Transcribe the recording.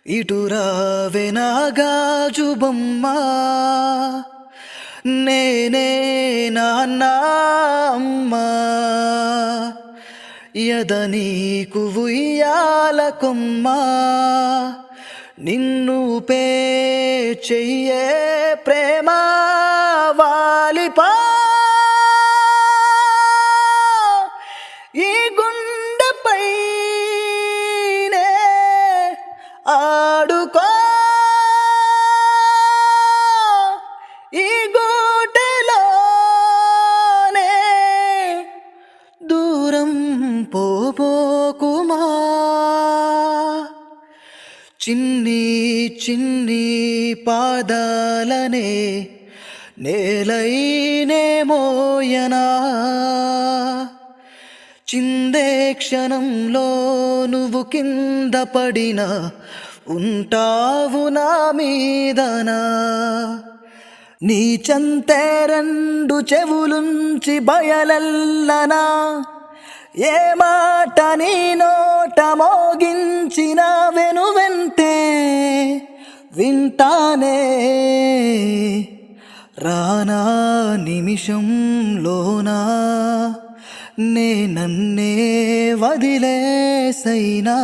ఇటురావే నా గాజు బొమ్మ, నేనే నాన్న అమ్మ, యద నీకు ఉయ్యాల కొమ్మ, నిన్ను పే చెయ్యే ప్రేమ వాలిపా, ఈ గుండెపైనే ఆడుకో, ఈ గూటిలోనే దూరం పోబోకుమా. చిన్ని చిన్ని పాదాలనే నేలైనే మోయనా, చిందే క్షణంలో నువ్వు కింద పడినా ఉంటావు నా మీదనా. నీ చంతే రెండు చెవులుంచి బయలెల్లనా, ఏ మాట నీ నోట మోగించిన వెనువెంటే వింటానే, రానా నిమిషంలోనా నే నన్నే వదిలేసైనా.